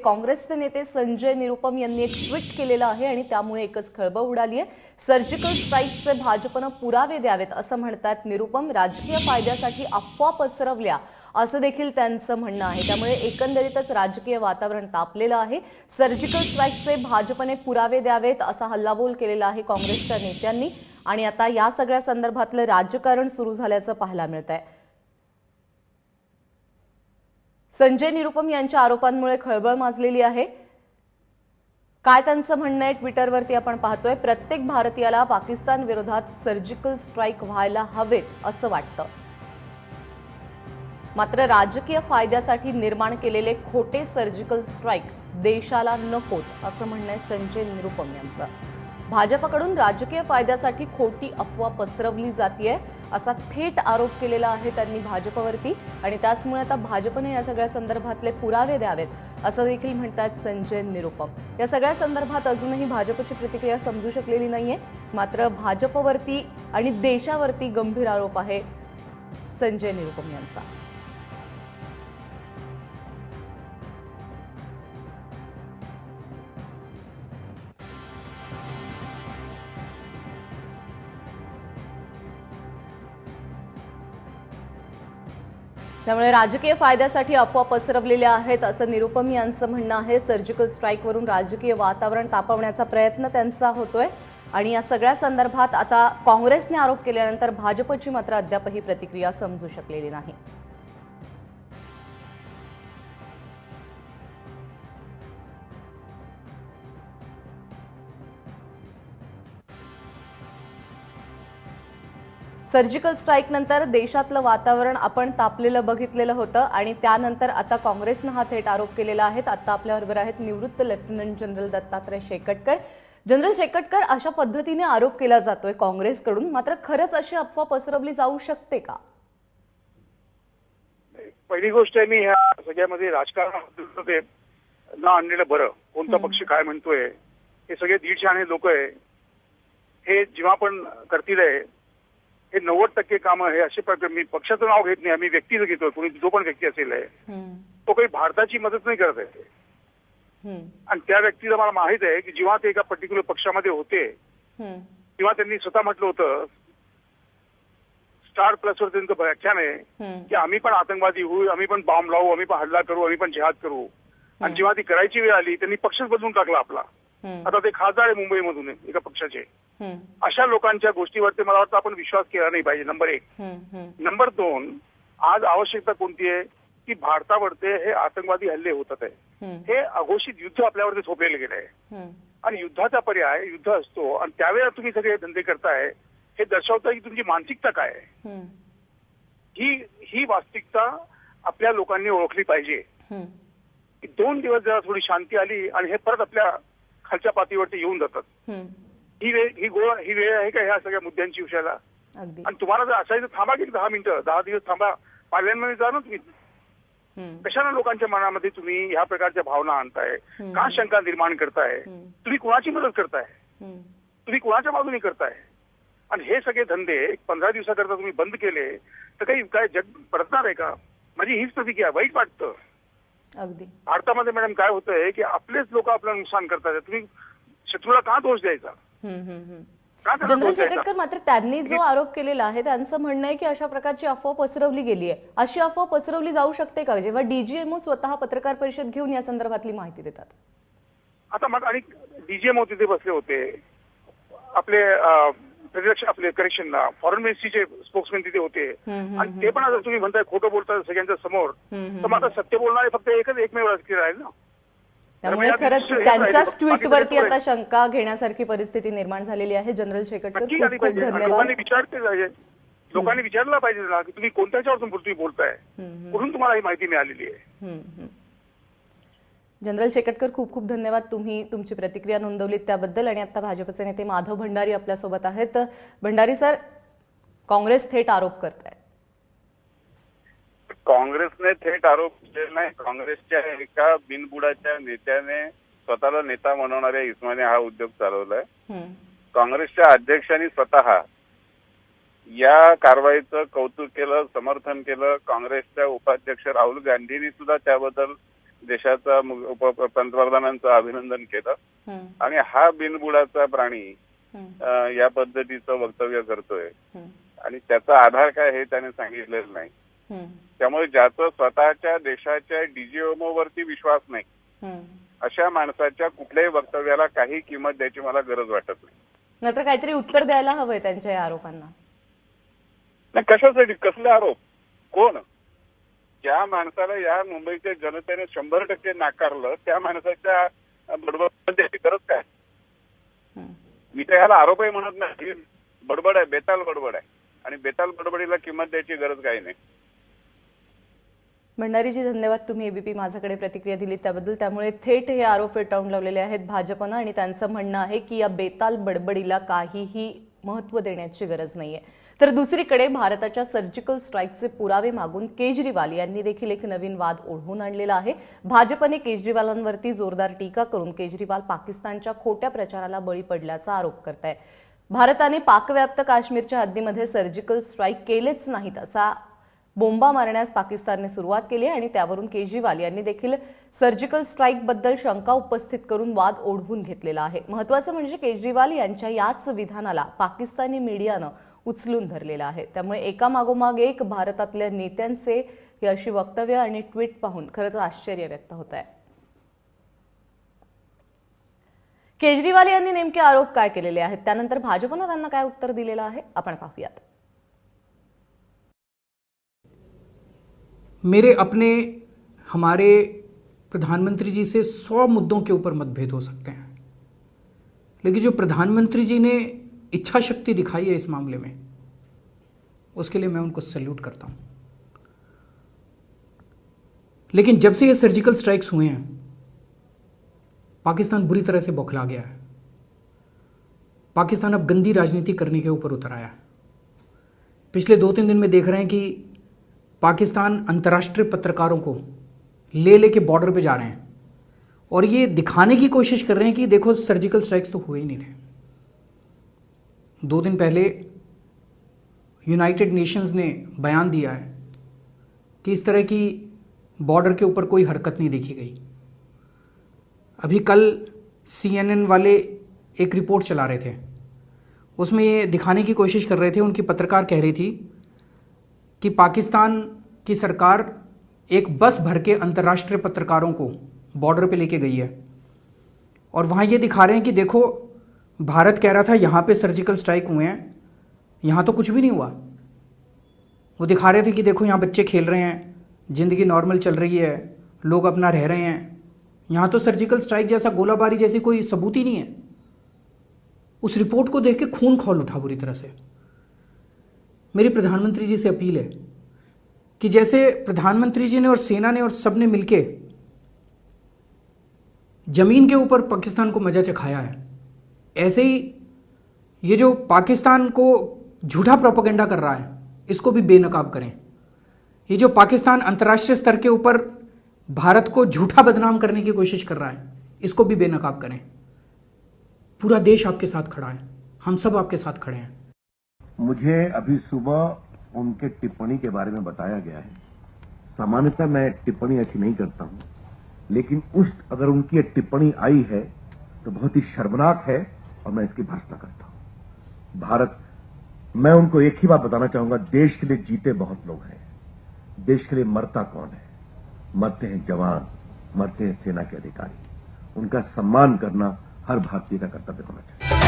काँग्रेसचे नेते संजय निरुपम यांनी एक ट्विट केलेलं आहे आणि त्यामुळे एकच खळबळ उडाली आहे। सर्जिकल स्ट्राईकचे भाजपनं पुरावे द्यावेत असं म्हणतात निरुपम। राजकीय फायद्यासाठी अफवा पसरवल्या असं देखील त्यांचं म्हणणं आहे। त्यामुळे एकंदरीतच राजकीय वातावरण तापलेलं आहे। सर्जिकल स्ट्राईकचे भाजपने पुरावे द्यावेत असा हल्लाबोल केलेला आहे काँग्रेसच्या नेत्यांनी आणि आता या सगळ्या संदर्भातलं राजकारण सुरू झाल्याचं पाहायला मिळतंय। संजय निरुपम यांच्या आरोपांमुळे खळबळ माजलेली आहे। काय त्यांचं म्हणणं आहे ट्विटरवरती आपण पाहतोय। प्रत्येक भारतीयाला पाकिस्तान विरोधात सर्जिकल स्ट्राईक व्हायला हवेत असं वाटतं, मात्र राजकीय फायद्यासाठी निर्माण केलेले खोटे सर्जिकल स्ट्राईक देशाला नकोत असं म्हणणं आहे संजय निरुपम यांचं। भाजपकडून राजकीय फायद्यासाठी खोटी अफवा पसरवली जातेय असा थेट आरोप केलेला आहे त्यांनी भाजपवरती आणि त्याचमुळे आता भाजपने या सगळ्या संदर्भातले पुरावे द्यावेत असं देखील म्हणतात संजय निरुपम। या सगळ्या संदर्भात अजूनही भाजपची प्रतिक्रिया समजू शकलेली नाहीये, मात्र भाजपवरती आणि देशावरती गंभीर आरोप आहे संजय निरुपम यांचा। त्यामुळे राजकीय फायद्यासाठी अफवा पसरवलेल्या आहेत असं निरुपम यांचं म्हणणं आहे। सर्जिकल स्ट्राईकवरून राजकीय वातावरण तापवण्याचा प्रयत्न त्यांचा होतोय आणि या सगळ्या संदर्भात आता काँग्रेसने आरोप केल्यानंतर भाजपची मात्र अद्यापही प्रतिक्रिया समजू शकलेली नाही। सर्जिकल स्ट्राईक नंतर देशातलं वातावरण आपण तापलेलं बघितलेलं होतं आणि त्यानंतर आता काँग्रेसने हा थेट आरोप केलेला आहे। आता आपल्याबरोबर आहेत निवृत्त lieutenant general Dattatray Shekatkar. General Shekatkar, अशा पद्धतीने आरोप केला जातोय काँग्रेसकडून, मात्र खरंच अशी अफवा पसरवली जाऊ शकते का? पहिली गोष्ट आहे, मी ह्या सगळ्यामध्ये राजकारणामध्ये न आणलेलं बरं। कोणता पक्ष काय म्हणतोय, हे सगळे 150 लोक आहे, हे जेव्हा पण करतील आहे हे 90% कामं हे असे प्रकार, मी पक्षाचं नाव घेत नाही, आम्ही व्यक्तीचं घेतोय, कोणी जो पण व्यक्ती असेल तो काही भारताची मदत नाही करत आहे। आणि त्या व्यक्तीला मला माहित आहे की जेव्हा ते एका पर्टिक्युलर पक्षामध्ये होते तेव्हा त्यांनी स्वतः म्हटलं होतं, स्टार प्लसवर त्यांचं व्याख्यान आहे की आम्ही पण आतंकवादी होऊ, आम्ही पण बॉम्ब लावू, आम्ही पण हल्ला करू, आम्ही पण जिहाद करू। आणि जेव्हा ती करायची वेळ आली त्यांनी पक्षच बदलून टाकला आपला। आता ते खासदार आहे मुंबईमधून एका पक्षाचे। अशा लोकांच्या गोष्टीवरती मला वाटतं आपण विश्वास केला नाही पाहिजे, नंबर 1। नंबर 2, आज आवश्यकता कोणती आहे की भारतावरती हे आतंकवादी हल्ले होतात आहे, हे अघोषित युद्ध आपल्यावरती थोपलेलं गेलं आहे आणि युद्धाचा पर्याय युद्ध असतो आणि त्यावेळेला तुम्ही सगळे धंदे करताय, हे दर्शवतं की तुमची मानसिकता काय आहे। ही वास्तविकता आपल्या लोकांनी ओळखली पाहिजे की 2 दिवस जरा थोडी शांती आली आणि हे परत आपल्या खालच्या पातळीवरती येऊन जातात। ही वेळ आहे का ह्या सगळ्या मुद्द्यांची विषयाला? आणि तुम्हाला जर असायचं थांबा की 10 मिनिटं 10 दिवस थांबा, पार्लमेंटमध्ये जा ना तुम्ही। कशाला लोकांच्या मनामध्ये तुम्ही ह्या प्रकारच्या भावना आणताय, का शंका निर्माण करताय? तुम्ही कुणाची मदत करताय, तुम्ही कुणाच्या बाजूने करताय? आणि हे सगळे धंदे 15 दिवसाकरता तुम्ही बंद केले तर काही काय जग परतणार आहे का? माझी हीच प्रतिक्रिया, वाईट वाटतं। अगदी भारतामध्ये मॅडम काय होतंय की आपलेच लोक आपलं नुकसान करतात, तुम्ही शत्रूला का दोष द्यायचा? जनरल शेकटकर, मात्र त्यांनी जो आरोप केलेला आहे त्यांचं म्हणणं आहे की अशा प्रकारची अफवा पसरवली गेली आहे। अशी अफवा पसरवली जाऊ शकते का जेव्हा डीजीएमओ स्वतः पत्रकार परिषद घेऊन या संदर्भातली माहिती देतात? आता मग आणि डीजीएमओ तिथे बसले होते, आपले आपले करेक्शनला फॉरेन मिनिस्ट्रीचे स्पोक्समॅन तिथे होते आणि ते पण आता तुम्ही म्हणताय खोटं बोलताय सगळ्यांच्या समोर, तर मग आता सत्य बोलणारे फक्त एकमेव राजकीय राहील ना। त्यामुळे खरंच त्यांच्याच ट्विटवरती आता शंका घेण्यासारखी परिस्थिती निर्माण झालेली आहे। जनरल शेकटकर, खूप खूप धन्यवाद। लोकांनी विचारलं पाहिजे ना की तुम्ही कोणत्याच्यावर तुम्ही बोलताय, कुठून तुम्हाला ही माहिती मिळालेली आहे? जनरल शेकटकर, खूप खूप धन्यवाद, तुम्ही तुमची प्रतिक्रिया नोंदवलीत त्याबद्दल। आणि आता भाजपचे नेते माधव भंडारी आपल्यासोबत आहेत। भंडारी सर, काँग्रेस थेट आरोप करत आहे। काँग्रेसने थेट आरोप केले नाही, काँग्रेसच्या एका बिनबुडाच्या नेत्याने स्वतःला नेता म्हणवणाऱ्या इस्माने हा उद्योग चालवलाय। काँग्रेसच्या अध्यक्षांनी स्वतः या कारवाईचं कौतुक केलं, समर्थन केलं। काँग्रेसच्या उपाध्यक्ष राहुल गांधींनी सुद्धा त्याबद्दल देशाचा पंतप्रधानांचं अभिनंदन केलं आणि हा बिनबुडाचा प्राणी या पद्धतीचं वक्तव्य करतोय आणि त्याचा आधार काय हे त्याने सांगितलेलं नाही. त्यामुळे ज्याचं स्वतःच्या देशाच्या डीजीएमओ वरती विश्वास नाही अशा माणसाच्या कुठल्याही वक्तव्याला काही किंमत द्यायची मला गरज वाटत नाही. नंतर काहीतरी उत्तर द्यायला हवंय त्यांच्या या आरोपांना. नाही, कशासाठी, कसले आरोप, कोण? ज्या माणसाला या मुंबईच्या जनतेने 100% नाकारलं त्या माणसाच्या बडबडची गरज काय? मी तर याला आरोपही म्हणत नाही, बडबड आहे, बेताल बडबड आहे आणि बेताल बडबडीला किंमत द्यायची गरज काही नाही. भंडारीजी, धन्यवाद, तुम्ही एबीपी माझ्याकडे प्रतिक्रिया दिली त्याबद्दल. त्यामुळे थेट हे आरोप फेटाळून लावलेले आहेत भाजपनं आणि त्यांचं म्हणणं आहे की या बेताल बडबडीला काहीही महत्त्व देण्याची गरज नाहीये. तर दुसरीकडे भारताच्या सर्जिकल स्ट्राईकचे पुरावे मागून केजरीवाल यांनी देखील एक नवीन वाद ओढवून आणलेला आहे. भाजपने केजरीवालांवरती जोरदार टीका करून केजरीवाल पाकिस्तानच्या खोट्या प्रचाराला बळी पडल्याचा आरोप करतायत. भारताने पाकव्याप्त काश्मीरच्या हद्दीमध्ये सर्जिकल स्ट्राईक केलेच नाहीत असा बोंबा मारण्यास पाकिस्तानने सुरुवात केली आणि त्यावरून केजरीवाल यांनी देखील सर्जिकल स्ट्राईक बद्दल शंका उपस्थित करून वाद ओढवून घेतलेला आहे. महत्त्वाचं म्हणजे केजरीवाल यांच्या याच विधानाला पाकिस्तानी मीडियानं उचलून धरलेलं आहे. त्यामुळे एकामागोमाग एक भारतातल्या नेत्यांचे ही अशी वक्तव्य आणि ट्विट पाहून खरंच आश्चर्य व्यक्त होत आहे. केजरीवाल यांनी नेमके आरोप काय केलेले आहेत, त्यानंतर भाजपनं त्यांना काय उत्तर दिलेलं आहे, आपण पाहूयात. मेरे अपने हमारे प्रधानमंत्री जी से 100 मुद्दों के ऊपर मतभेद हो सकते हैं, लेकिन जो प्रधानमंत्री जी ने इच्छा शक्ति दिखाई है इस मामले में, उसके लिए मैं उनको सैल्यूट करता हूं. लेकिन जब से ये सर्जिकल स्ट्राइक्स हुए हैं पाकिस्तान बुरी तरह से बौखला गया है. पाकिस्तान अब गंदी राजनीति करने के ऊपर उतर आया है. पिछले 2-3 दिन में देख रहे हैं कि पाकिस्तान अंतर्राष्ट्रीय पत्रकारों को लेके बॉर्डर पे जा रहे हैं और ये दिखाने की कोशिश कर रहे हैं कि देखो सर्जिकल स्ट्राइक्स तो हुए ही नहीं थे. 2 दिन पहले यूनाइटेड नेशंस ने बयान दिया है कि इस तरह की बॉर्डर के ऊपर कोई हरकत नहीं देखी गई. अभी कल CNN वाले एक रिपोर्ट चला रहे थे, उसमें ये दिखाने की कोशिश कर रहे थे, उनकी पत्रकार कह रही थी कि पाकिस्तान की सरकार एक बस भर के अंतर्राष्ट्रीय पत्रकारों को बॉर्डर पे लेके गई है और वहाँ ये दिखा रहे हैं कि देखो भारत कह रहा था यहाँ पे सर्जिकल स्ट्राइक हुए हैं, यहाँ तो कुछ भी नहीं हुआ. वो दिखा रहे थे कि देखो यहाँ बच्चे खेल रहे हैं, ज़िंदगी नॉर्मल चल रही है, लोग अपना रह रहे हैं, यहाँ तो सर्जिकल स्ट्राइक जैसा गोलाबारी जैसी कोई सबूत ही नहीं है. उस रिपोर्ट को देख के खून खौल उठा बुरी तरह से. मेरी प्रधानमंत्री जी से अपील है कि जैसे प्रधानमंत्री जी ने और सेना ने और सब ने मिलके जमीन के ऊपर पाकिस्तान को मजा चखाया है, ऐसे ही ये जो पाकिस्तान को झूठा प्रोपेगेंडा कर रहा है इसको भी बेनकाब करें. ये जो पाकिस्तान अंतर्राष्ट्रीय स्तर के ऊपर भारत को झूठा बदनाम करने की कोशिश कर रहा है इसको भी बेनकाब करें. पूरा देश आपके साथ खड़ा है, हम सब आपके साथ खड़े हैं. मुझे अभी सुबह उनके टिप्पणी के बारे में बताया गया है. सामान्यतः मैं टिप्पणी अच्छी नहीं करता हूं, लेकिन अगर उनकी ये टिप्पणी आई है तो बहुत ही शर्मनाक है और मैं इसकी भर्त्सना करता हूं. भारत, मैं उनको एक ही बात बताना चाहूंगा, देश के लिए जीते बहुत लोग हैं, देश के लिए मरता कौन है? मरते हैं जवान, मरते हैं सेना के अधिकारी. उनका सम्मान करना हर भारतीय का कर्तव्य होना चाहिए.